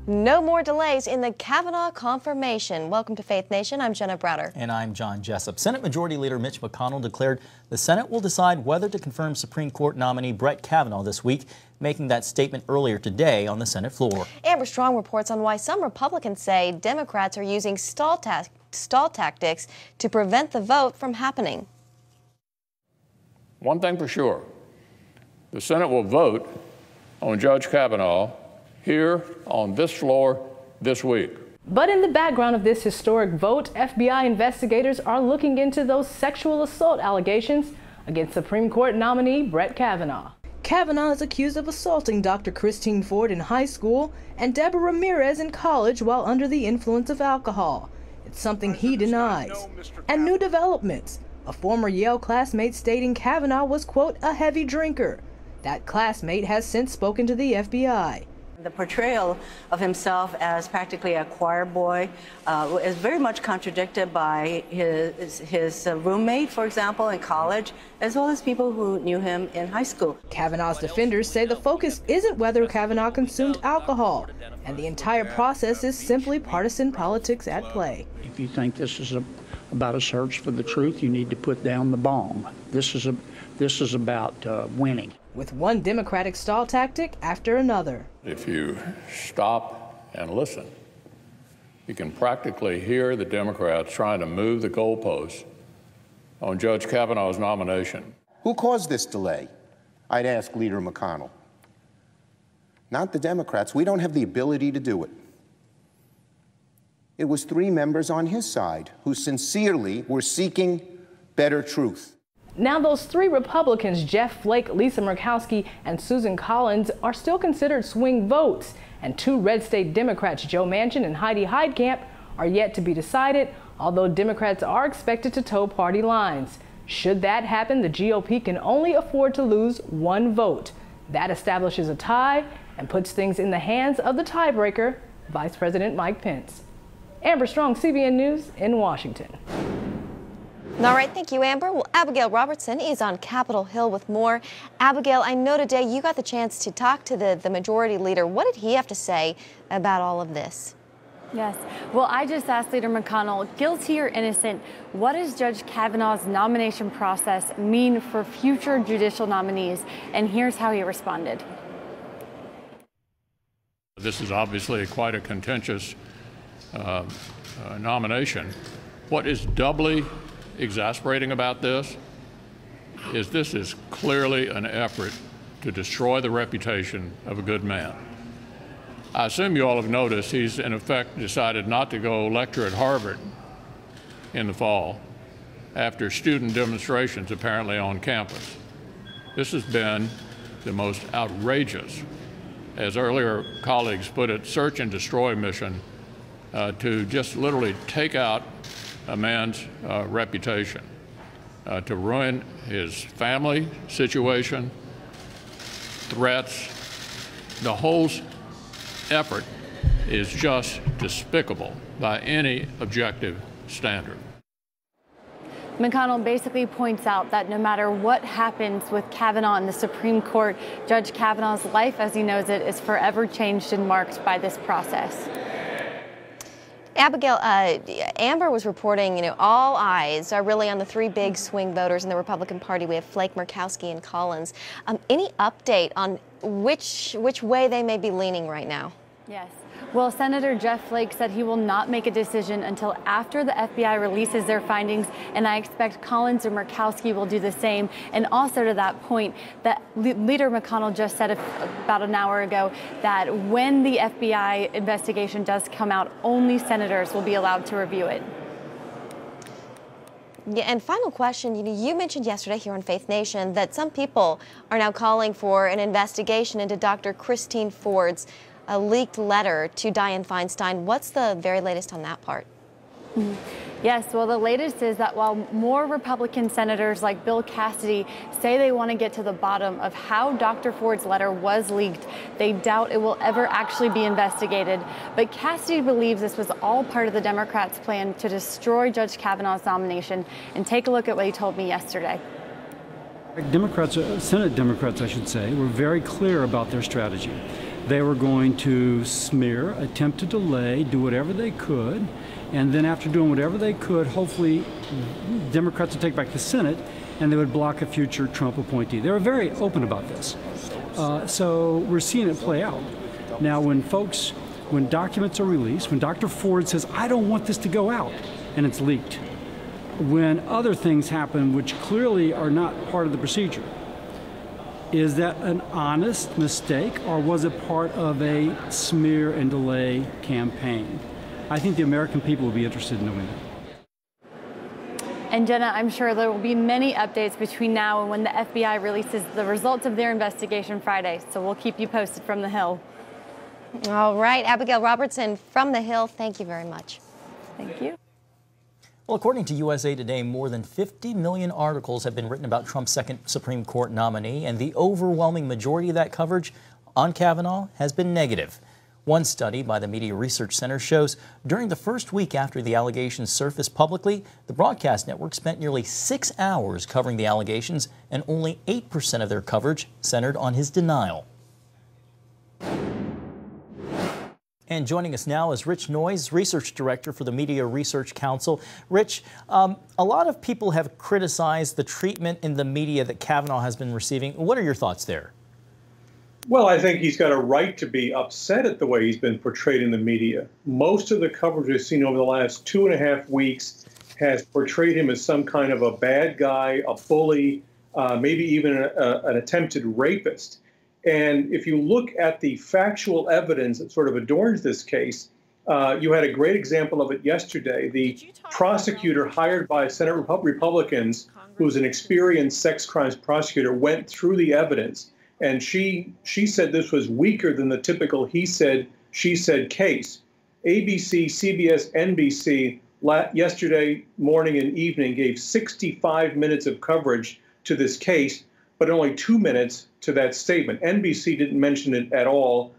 No more delays in the Kavanaugh confirmation. Welcome to Faith Nation. I'm Jenna Browder. And I'm John Jessup. Senate Majority Leader Mitch McConnell declared the Senate will decide whether to confirm Supreme Court nominee Brett Kavanaugh this week, making that statement earlier today on the Senate floor. Amber Strong reports on why some Republicans say Democrats are using stall tactics to prevent the vote from happening. One thing for sure, the Senate will vote on Judge Kavanaugh here on this floor this week. But in the background of this historic vote, FBI investigators are looking into those sexual assault allegations against Supreme Court nominee Brett Kavanaugh. Kavanaugh is accused of assaulting Dr. Christine Ford in high school and Deborah Ramirez in college while under the influence of alcohol. It's something he denies. And new developments. A former Yale classmate stating Kavanaugh was, quote, a heavy drinker. That classmate has since spoken to the FBI. The portrayal of himself as practically a choir boy is very much contradicted by his roommate, for example, in college, as well as people who knew him in high school. Kavanaugh's defenders say the focus isn't whether Kavanaugh consumed alcohol, and the entire process is simply partisan politics at play. If you think this is about a search for the truth, you need to put down the bomb. This is about winning. With one Democratic stall tactic after another. If you stop and listen, you can practically hear the Democrats trying to move the goalposts on Judge Kavanaugh's nomination. Who caused this delay? I'd ask Leader McConnell. Not the Democrats. We don't have the ability to do it. It was 3 members on his side who sincerely were seeking better truth. Now those 3 Republicans, Jeff Flake, Lisa Murkowski, and Susan Collins, are still considered swing votes, and 2 red state Democrats, Joe Manchin and Heidi Heitkamp, are yet to be decided, although Democrats are expected to toe party lines. Should that happen, the GOP can only afford to lose 1 vote. That establishes a tie and puts things in the hands of the tiebreaker, Vice President Mike Pence. Amber Strong, CBN News in Washington. All right, thank you, Amber. Well, Abigail Robertson is on Capitol Hill with more. Abigail, I know today you got the chance to talk to the majority leader. What did he have to say about all of this? Yes. Well, I just asked Leader McConnell, guilty or innocent, what does Judge Kavanaugh's nomination process mean for future judicial nominees? And here's how he responded. This is obviously quite a contentious nomination. What is doubly exasperating about this is clearly an effort to destroy the reputation of a good man. I assume you all have noticed he's in effect decided not to go lecture at Harvard in the fall after student demonstrations apparently on campus. This has been the most outrageous, as earlier colleagues put it, search and destroy mission to just literally take out a man's reputation, to ruin his family situation, threats. The whole effort is just despicable by any objective standard. McConnell basically points out that no matter what happens with Kavanaugh in the Supreme Court, Judge Kavanaugh's life as he knows it is forever changed and marked by this process. Abigail, Amber was reporting, all eyes are really on the 3 big swing voters in the Republican Party. We have Flake, Murkowski, and Collins. Any update on which way they may be leaning right now? Yes. Well, Senator Jeff Flake said he will not make a decision until after the FBI releases their findings, and I expect Collins or Murkowski will do the same. And also to that point, that Leader McConnell just said about an hour ago that when the FBI investigation does come out, only senators will be allowed to review it. Yeah, and final question, you mentioned yesterday here on Faith Nation that some people are now calling for an investigation into Dr. Christine Ford's a leaked letter to Dianne Feinstein. What's the very latest on that part? Yes, well, the latest is that while more Republican senators like Bill Cassidy say they want to get to the bottom of how Dr. Ford's letter was leaked, they doubt it will ever actually be investigated. But Cassidy believes this was all part of the Democrats' plan to destroy Judge Kavanaugh's nomination. And take a look at what he told me yesterday. Democrats, Senate Democrats, I should say, were very clear about their strategy. They were going to smear, attempt to delay, do whatever they could, and then after doing whatever they could, hopefully Democrats would take back the Senate and they would block a future Trump appointee. They were very open about this. So we're seeing it play out. Now when documents are released, when Dr. Ford says, I don't want this to go out, and it's leaked, when other things happen which clearly are not part of the procedure, is that an honest mistake, or was it part of a smear and delay campaign? I think the American people will be interested in knowing that. And Jenna, I'm sure there will be many updates between now and when the FBI releases the results of their investigation Friday. So we'll keep you posted from the Hill. All right, Abigail Robertson from the Hill, thank you very much. Thank you. Well, according to USA Today, more than 50 million articles have been written about Trump's second Supreme Court nominee, and the overwhelming majority of that coverage on Kavanaugh has been negative. One study by the Media Research Center shows during the first week after the allegations surfaced publicly, the broadcast network spent nearly 6 hours covering the allegations, and only 8% of their coverage centered on his denial. And joining us now is Rich Noyes, Research Director for the Media Research Council. Rich, a lot of people have criticized the treatment in the media that Kavanaugh has been receiving. What are your thoughts there? Well, I think he's got a right to be upset at the way he's been portrayed in the media. Most of the coverage we've seen over the last 2.5 weeks has portrayed him as some kind of a bad guy, a bully, maybe even an attempted rapist. And if you look at the factual evidence that sort of adorns this case, you had a great example of it yesterday. The prosecutor hired by Senate Republicans, who's an experienced sex crimes prosecutor, went through the evidence, and she said this was weaker than the typical he said, she said case. ABC, CBS, NBC yesterday morning and evening gave 65 minutes of coverage to this case, but only 2 minutes to that statement. NBC didn't mention it at all.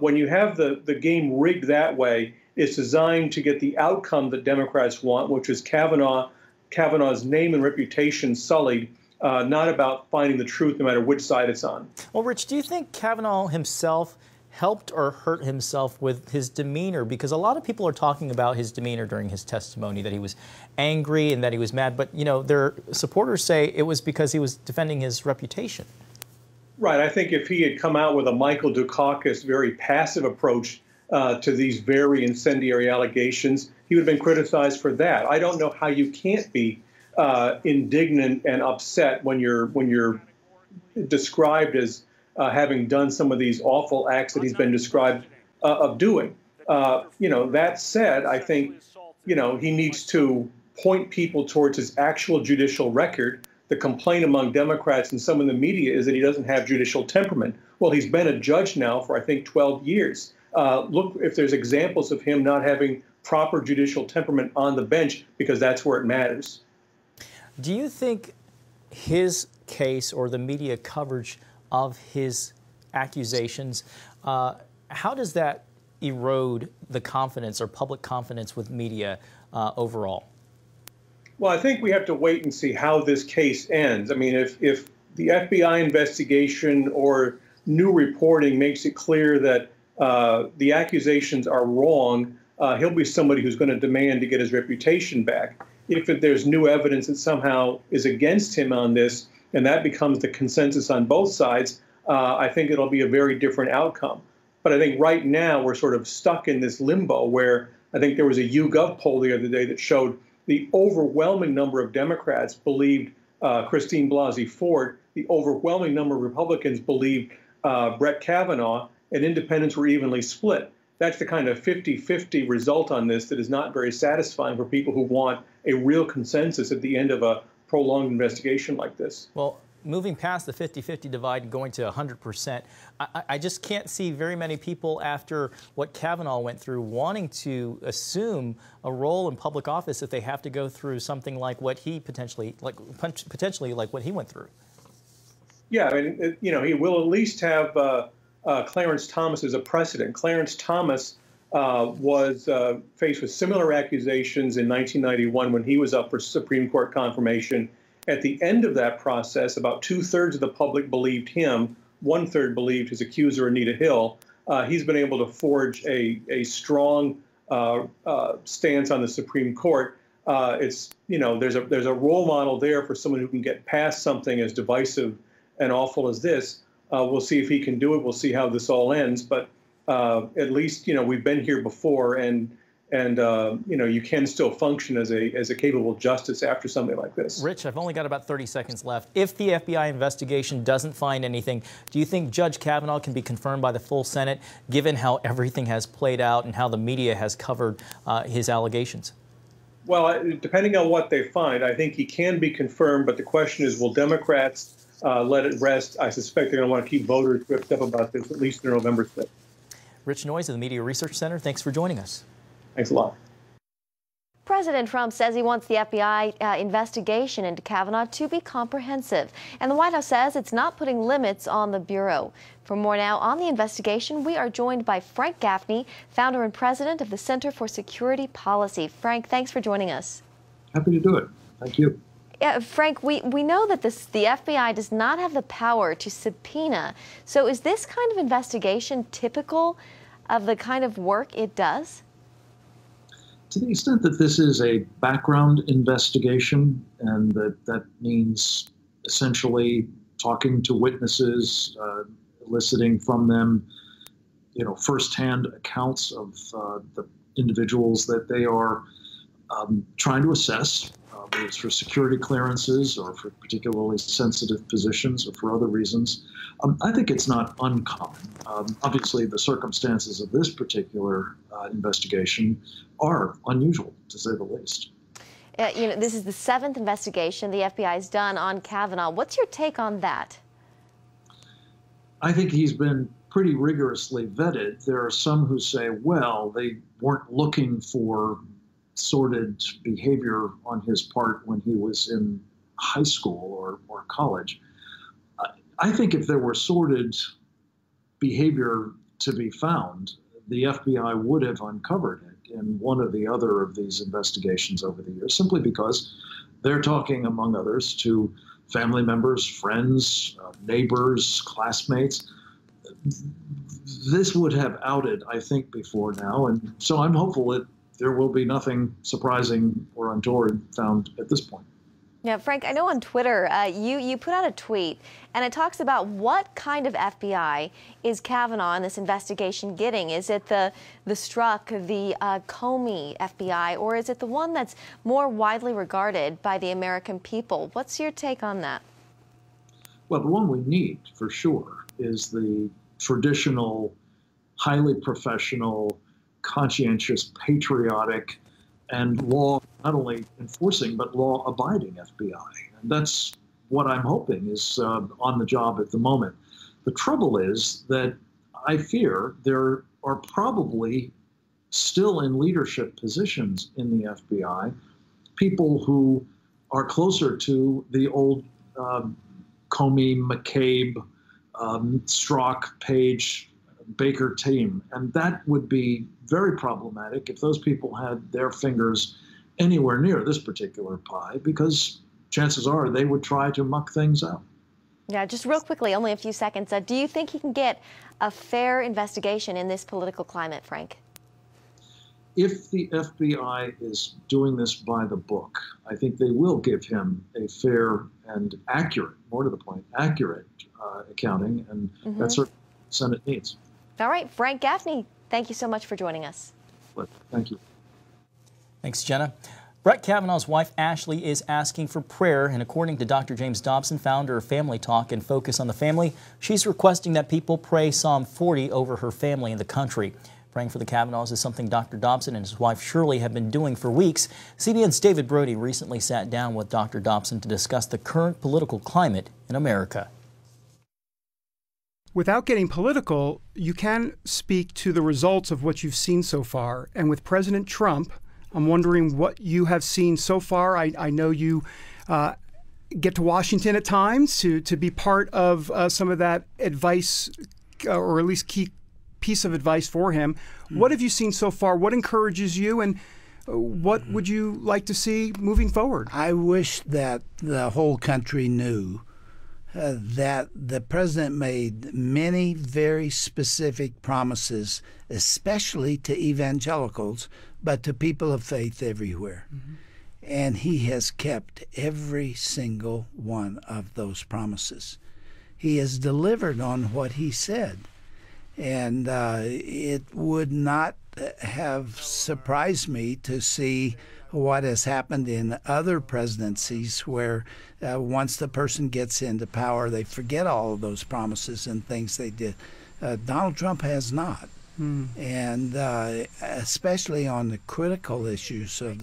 When you have the game rigged that way, it's designed to get the outcome that Democrats want, which is Kavanaugh's name and reputation sullied, not about finding the truth no matter which side it's on. Well, Rich, do you think Kavanaugh himself helped or hurt himself with his demeanor? Because a lot of people are talking about his demeanor during his testimony, that he was angry and that he was mad. But, you know, their supporters say it was because he was defending his reputation. Right. I think if he had come out with a Michael Dukakis, very passive approach to these very incendiary allegations, he would have been criticized for that. I don't know how you can't be indignant and upset when you're described as having done some of these awful acts that he's been described of doing. That said, I think, he needs to point people towards his actual judicial record. The complaint among Democrats and some in the media is that he doesn't have judicial temperament. Well, he's been a judge now for, I think, 12 years. Look if there's examples of him not having proper judicial temperament on the bench, because that's where it matters. Do you think his case or the media coverage of his accusations, how does that erode the confidence or public confidence with media overall? Well, I think we have to wait and see how this case ends. I mean, if the FBI investigation or new reporting makes it clear that the accusations are wrong, he'll be somebody who's going to demand to get his reputation back. If there's new evidence that somehow is against him on this, and that becomes the consensus on both sides, I think it'll be a very different outcome. But I think right now we're sort of stuck in this limbo where I think there was a YouGov poll the other day that showed the overwhelming number of Democrats believed Christine Blasey Ford. The overwhelming number of Republicans believed Brett Kavanaugh, and independents were evenly split. That's the kind of 50-50 result on this that is not very satisfying for people who want a real consensus at the end of a prolonged investigation like this. Well, moving past the 50-50 divide and going to 100%, I just can't see very many people after what Kavanaugh went through wanting to assume a role in public office if they have to go through something like what he potentially like what he went through. Yeah, I mean, he will at least have Clarence Thomas as a precedent. Clarence Thomas was faced with similar accusations in 1991 when he was up for Supreme Court confirmation. At the end of that process, about 2/3 of the public believed him, 1/3 believed his accuser, Anita Hill. he's been able to forge a strong stance on the Supreme Court. There's a role model there for someone who can get past something as divisive and awful as this. We'll see if he can do it. We'll see how this all ends. But at least, we've been here before, and you can still function as a capable justice after something like this. Rich, I've only got about 30 seconds left. If the FBI investigation doesn't find anything, do you think Judge Kavanaugh can be confirmed by the full Senate, given how everything has played out and how the media has covered his allegations? Well, depending on what they find, I think he can be confirmed. But the question is, will Democrats let it rest? I suspect they're going to want to keep voters ripped up about this, at least through November 5th. Rich Noyes of the Media Research Center, thanks for joining us. Thanks a lot. President Trump says he wants the FBI investigation into Kavanaugh to be comprehensive. And the White House says it's not putting limits on the Bureau. For more now on the investigation, we are joined by Frank Gaffney, founder and president of the Center for Security Policy. Frank, thanks for joining us. Happy to do it. Thank you. Frank, we know that the FBI does not have the power to subpoena. So is this kind of investigation typical of the kind of work it does? To the extent that this is a background investigation, and that means essentially talking to witnesses, eliciting from them, firsthand accounts of the individuals that they are trying to assess, whether it's for security clearances or for particularly sensitive positions or for other reasons. I think it's not uncommon. Obviously, the circumstances of this particular investigation are unusual, to say the least. This is the 7th investigation the FBI has done on Kavanaugh. What's your take on that? I think he's been pretty rigorously vetted. There are some who say, well, they weren't looking for sordid behavior on his part when he was in high school or college. I think if there were sordid behavior to be found, the FBI would have uncovered it in one or the other of these investigations over the years, simply because they're talking, among others, to family members, friends, neighbors, classmates. This would have outed, I think, before now, and so I'm hopeful that there will be nothing surprising or untoward found at this point. Yeah, Frank, I know on Twitter you put out a tweet, and it talks about what kind of FBI is Kavanaugh in this investigation getting? Is it the Strzok, the Comey FBI, or is it the one that's more widely regarded by the American people? What's your take on that? Well, the one we need, for sure, is the traditional, highly professional, conscientious, patriotic, and law not only enforcing but law abiding FBI. And that's what I'm hoping is on the job at the moment. The trouble is that I fear there are probably still in leadership positions in the FBI people who are closer to the old Comey, McCabe, Strzok, Page, Baker team. And that would be very problematic if those people had their fingers anywhere near this particular pie, because chances are they would try to muck things up. Yeah, just real quickly, only a few seconds. Do you think he can get a fair investigation in this political climate, Frank? If the FBI is doing this by the book, I think they will give him a fair and accurate, more to the point, accurate accounting, and that's what the Senate needs. All right, Frank Gaffney, thank you so much for joining us. Thank you. Thanks, Jenna. Brett Kavanaugh's wife, Ashley, is asking for prayer, and according to Dr. James Dobson, founder of Family Talk and Focus on the Family, she's requesting that people pray Psalm 40 over her family and the country. Praying for the Kavanaughs is something Dr. Dobson and his wife Shirley have been doing for weeks. CBN's David Brody recently sat down with Dr. Dobson to discuss the current political climate in America. Without getting political, you can speak to the results of what you've seen so far. And with President Trump, I'm wondering what you have seen so far. I know you get to Washington at times to be part of some of that advice, or at least key piece of advice for him. What have you seen so far? What encourages you, and what would you like to see moving forward? I wish that the whole country knew that the president made many very specific promises, especially to evangelicals, but to people of faith everywhere. Mm-hmm. And he has kept every single one of those promises. He has delivered on what he said. And it would not have surprised me to see what has happened in other presidencies where once the person gets into power, they forget all of those promises and things they did. Donald Trump has not. And especially on the critical issues of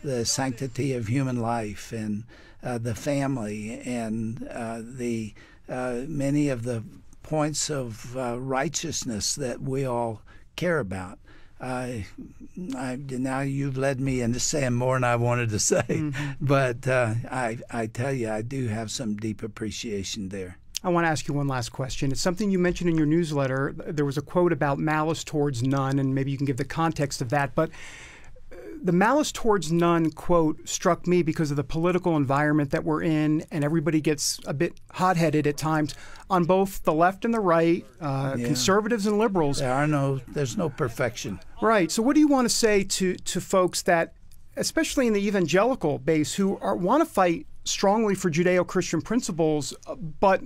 the sanctity of human life and the family and the many of the points of righteousness that we all care about. Now you've led me into saying more than I wanted to say, but I tell you, I do have some deep appreciation there. I want to ask you one last question. It's something you mentioned in your newsletter. There was a quote about malice towards none, and maybe you can give the context of that. But the malice towards none quote struck me because of the political environment that we're in, and everybody gets a bit hot-headed at times on both the left and the right, conservatives and liberals. There's no perfection. Right. So what do you want to say to folks that, especially in the evangelical base, who want to fight strongly for Judeo-Christian principles, but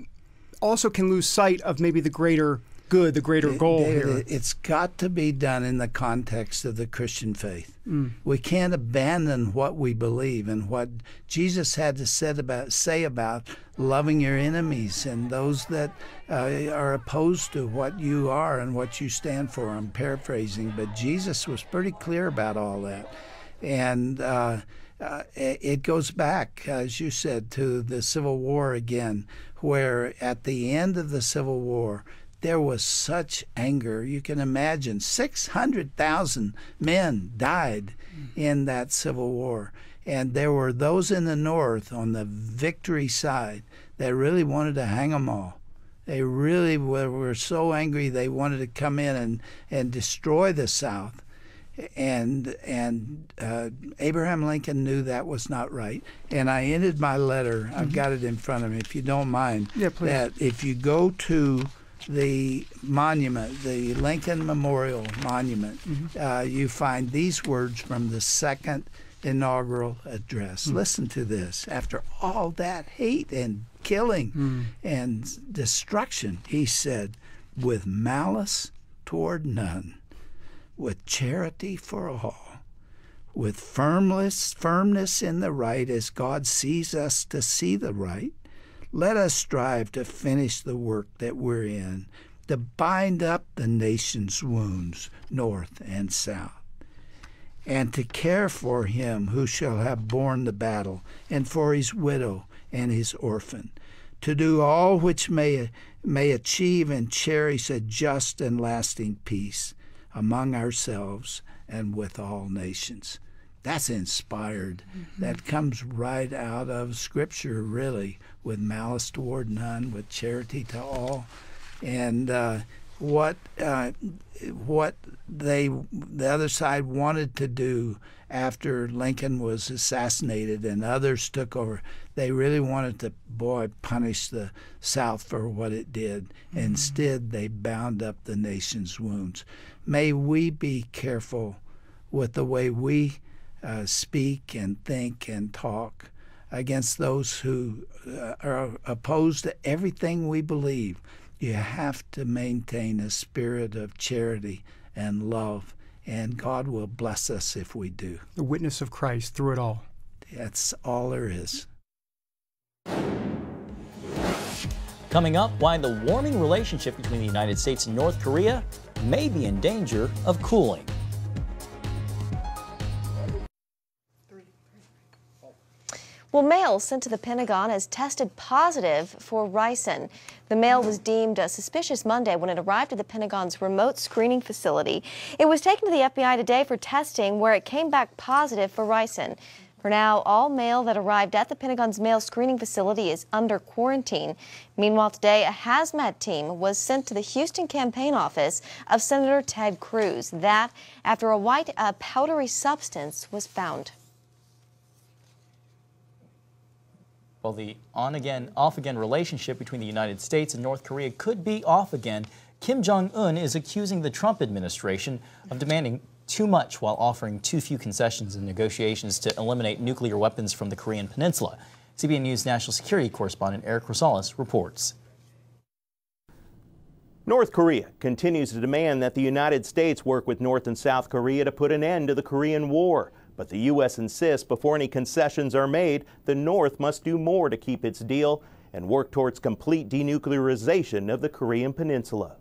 also can lose sight of maybe the greater good, the greater goal here? It's got to be done in the context of the Christian faith. We can't abandon what we believe and what Jesus had to say about loving your enemies and those that are opposed to what you are and what you stand for. I'm paraphrasing, but Jesus was pretty clear about all that. And it goes back, as you said, to the Civil War again, where at the end of the Civil War, there was such anger. You can imagine 600,000 men died in that Civil War. And there were those in the North on the victory side that really wanted to hang them all. They really were so angry they wanted to come in and destroy the South. And Abraham Lincoln knew that was not right. And I ended my letter, I've got it in front of me, if you don't mind, that if you go to the monument, the Lincoln Memorial Monument, you find these words from the second inaugural address. Listen to this. After all that hate and killing and destruction, he said, with malice toward none, with charity for all, with firmness in the right as God sees us to see the right, let us strive to finish the work that we're in, to bind up the nation's wounds, north and south, and to care for him who shall have borne the battle, and for his widow and his orphan, to do all which may achieve and cherish a just and lasting peace among ourselves and with all nations. That's inspired. That comes right out of Scripture, really, with malice toward none, with charity to all. And what the other side wanted to do after Lincoln was assassinated and others took over, they really wanted to, punish the South for what it did. Instead, they bound up the nation's wounds. May we be careful with the way we speak and think and talk against those who are opposed to everything we believe. You have to maintain a spirit of charity and love, and God will bless us if we do. The witness of Christ through it all. That's all there is. Coming up, why the warming relationship between the United States and North Korea may be in danger of cooling. Well, mail sent to the Pentagon has tested positive for ricin. The mail was deemed suspicious Monday when it arrived at the Pentagon's remote screening facility. It was taken to the FBI today for testing, where it came back positive for ricin. For now, all mail that arrived at the Pentagon's mail screening facility is under quarantine. Meanwhile, today, a hazmat team was sent to the Houston campaign office of Senator Ted Cruz. That after a white powdery substance was found. Well, the on-again, off-again relationship between the United States and North Korea could be off again. Kim Jong-un is accusing the Trump administration of demanding too much while offering too few concessions in negotiations to eliminate nuclear weapons from the Korean Peninsula. CBN News national security correspondent Eric Rosales reports. North Korea continues to demand that the United States work with North and South Korea to put an end to the Korean War. But the U.S. insists before any concessions are made, the North must do more to keep its deal and work towards complete denuclearization of the Korean Peninsula.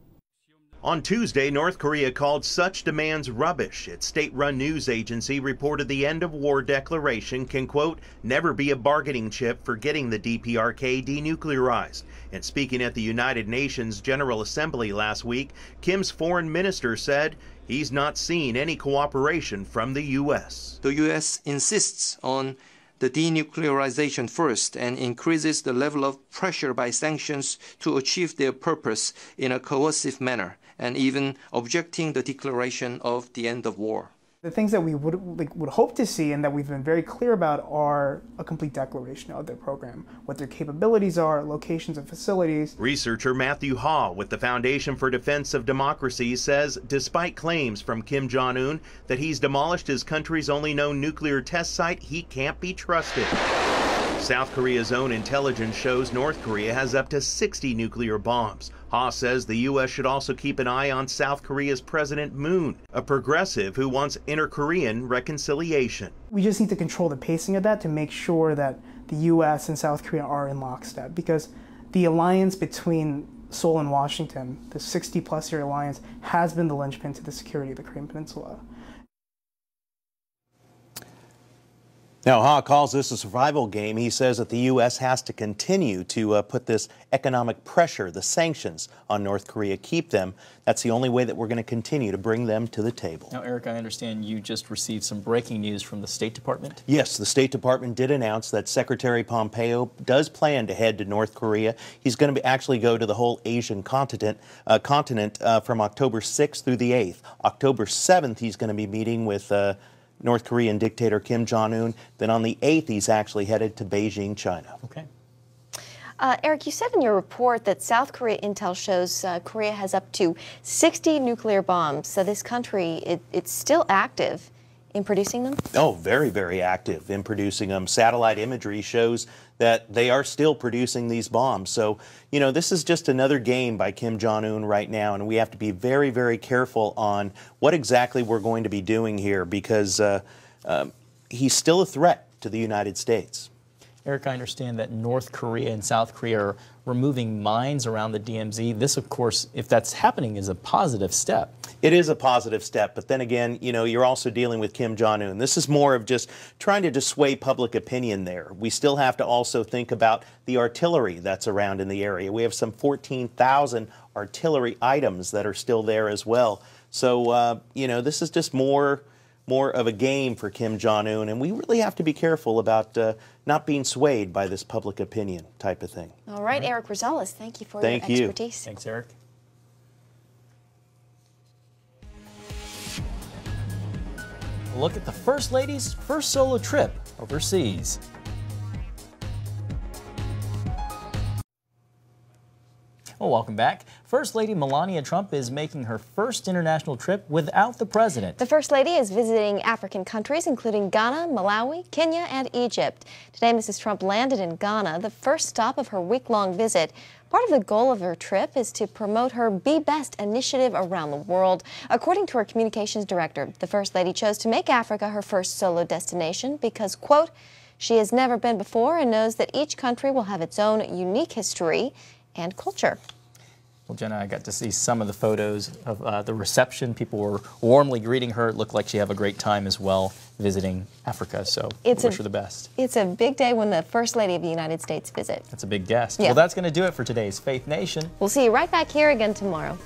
On Tuesday, North Korea called such demands rubbish. Its state-run news agency reported the end-of-war declaration can, quote, never be a bargaining chip for getting the DPRK denuclearized. And speaking at the United Nations General Assembly last week, Kim's foreign minister said he's not seen any cooperation from the U.S. The U.S. insists on the denuclearization first and increases the level of pressure by sanctions to achieve their purpose in a coercive manner, and even objecting the declaration of the end of war. The things that we would hope to see and that we've been very clear about are a complete declaration of their program, what their capabilities are, locations of facilities. Researcher Matthew Ha with the Foundation for Defense of Democracy says despite claims from Kim Jong-un that he's demolished his country's only known nuclear test site, he can't be trusted. South Korea's own intelligence shows North Korea has up to 60 nuclear bombs. Ha says the U.S. should also keep an eye on South Korea's President Moon, a progressive who wants inter-Korean reconciliation. We just need to control the pacing of that to make sure that the U.S. and South Korea are in lockstep, because the alliance between Seoul and Washington, the 60-plus year alliance, has been the linchpin to the security of the Korean Peninsula. Now, Ha calls this a survival game. He says that the U.S. has to continue to put this economic pressure, the sanctions on North Korea, keep them. That's the only way that we're going to continue to bring them to the table. Now, Eric, I understand you just received some breaking news from the State Department? Yes, the State Department did announce that Secretary Pompeo does plan to head to North Korea. He's going to actually go to the whole Asian continent from October 6th through the 8th. October 7th, he's going to be meeting with North Korean dictator Kim Jong-un. Then on the 8th, he's actually headed to Beijing, China. Okay. Eric, you said in your report that South Korea intel shows Korea has up to 60 nuclear bombs. So this country, it's still active in producing them? Oh, very, very active in producing them. Satellite imagery shows that they are still producing these bombs. So, you know, this is just another game by Kim Jong-un right now, and we have to be very, very careful on what exactly we're going to be doing here, because he's still a threat to the United States. Eric, I understand that North Korea and South Korea are removing mines around the DMZ. This, of course, if that's happening, is a positive step. It is a positive step, but then again, you know, you're also dealing with Kim Jong-un. This is more of just trying to dissuade public opinion there. We still have to also think about the artillery that's around in the area. We have some 14,000 artillery items that are still there as well. So, you know, this is just more of a game for Kim Jong-un, and we really have to be careful about not being swayed by this public opinion type of thing. All right, Eric Rosales, thank you for your expertise. Thanks, Eric. Look at the First Lady's first solo trip overseas. Well, welcome back. First Lady Melania Trump is making her first international trip without the president. The First Lady is visiting African countries, including Ghana, Malawi, Kenya, and Egypt. Today, Mrs. Trump landed in Ghana, the first stop of her week-long visit. Part of the goal of her trip is to promote her Be Best initiative around the world. According to her communications director, the First Lady chose to make Africa her first solo destination because, quote, she has never been before and knows that each country will have its own unique history and culture. Well, Jenna, I got to see some of the photos of the reception. People were warmly greeting her. It looked like she had a great time as well visiting Africa, so wish her the best. It's a big day when the First Lady of the United States visits. That's a big guest. Yeah. Well, that's going to do it for today's Faith Nation. We'll see you right back here again tomorrow.